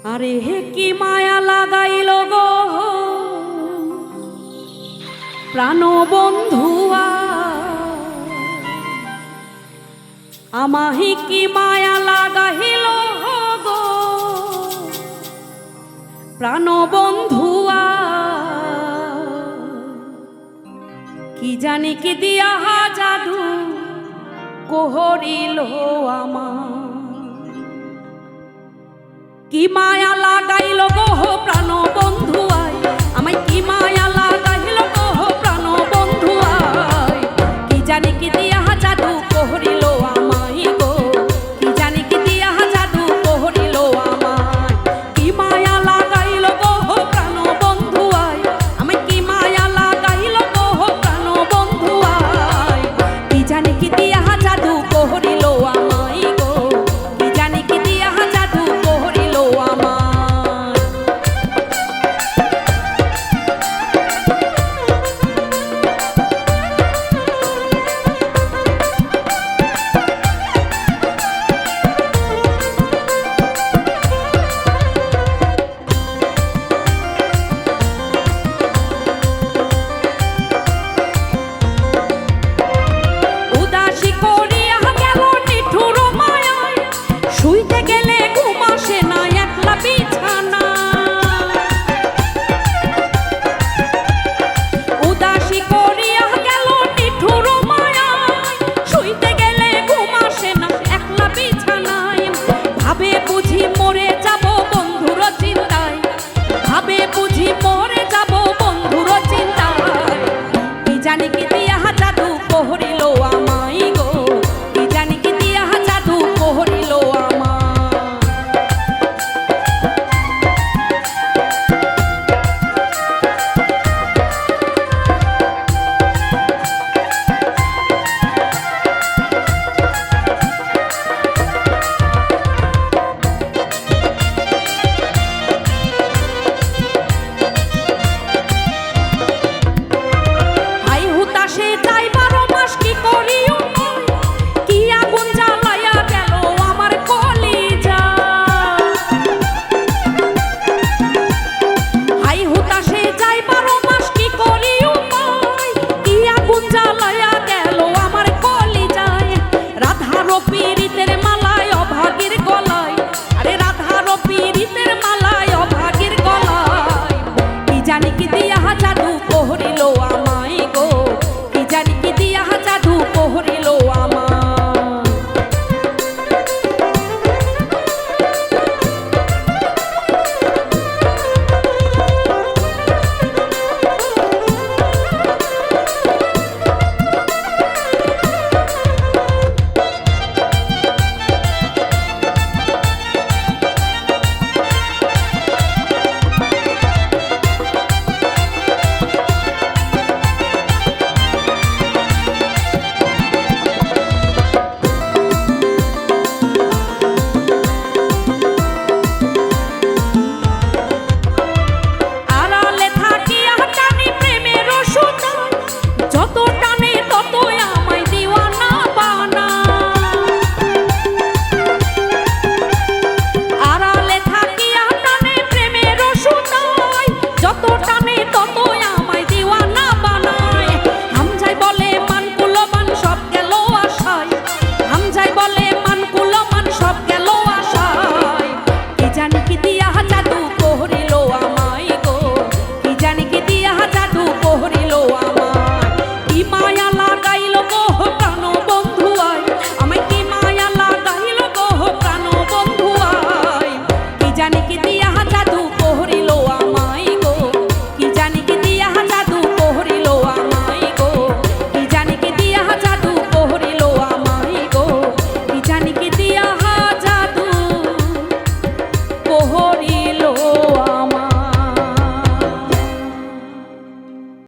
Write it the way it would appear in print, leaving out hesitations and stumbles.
আরে হে কি মায়া লাগাইল গো প্রাণ বন্ধুয়া, আমাহি কি মায়া লাগাইল গো প্রাণ বন্ধুয়া। কি জানি কি দিয়া জাদু কোহরিল আমার, কি মায়া লাগাইল গো প্রাণ বন্ধুয়ায়, আমায় কি মায়া লাগাইল গো প্রাণ বন্ধুয়ায়। কি জানি কি দিয়া জাদু কোহরিল আমায় গো, কি জানি কি দিয়া জাদু কোহরিল আমায়। কি মায়া লাগাইল গো প্রাণ বন্ধুয়ায়, আমায় কি মায়া লাগাইল গো প্রাণ বন্ধুয়ায়। কি জানি কি দিয়া জাদু কোহরিল আমায় গো, কি জানি কি দিয়া জাদু কোহরিল আমায়। উদাসী করিয়া গেল নিঠুর মায়ায়, শুইতে গেলে ঘুম আসে না একলা বিছানা। উদাসী করিয়া গেল নিঠুর মায়ায়, শুইতে গেলে ঘুম আসে না একলা বিছানায়। ভাবে বুঝি মরে যাব বন্ধুর চিন্তায়, ভাবে বুঝি মরে যাব বন্ধুর চিন্তায়। কি জানি কি দিয়া জাদু কোহরিল আমায় গো, কি জানি কি দিয়া জাদু কোহরিল আমায়। হাই হুতাশে যাই 12 মাস কি করিও নয়, কি আগুন জ্বালাইয়া গেল আমার কলিজা। হাই হুতাশে যাই 12 মাস কি করিও নয়, কি আগুন জ্বালাইয়া গেল আমার কলিজায়। রাধার পীড়িতের মালায় অভাগীর গলায়, আরে রাধার পীড়িতের মালায় অভাগীর গলায়। কি জানি কি দিয়া জাদু কোহরিল আমায় গো, কি জানি কি দিয়া জাদু কোহরিল আমায়। আড়ালে থাকিয়া টানি প্রেমের সুতায়, যত টানে তত আমায় দিওয়ানা বানায়। আড়ালে থাকিয়া টানে প্রেমের সুতায়, যত টানে তত আমায় দিওয়ানা বানায়। হামজাই বলে মান কুলমান সব গেল আশায়, হামজাই বলে মান কুলমান সব গেল আশায়। কি জানি কি দিয়া জাদু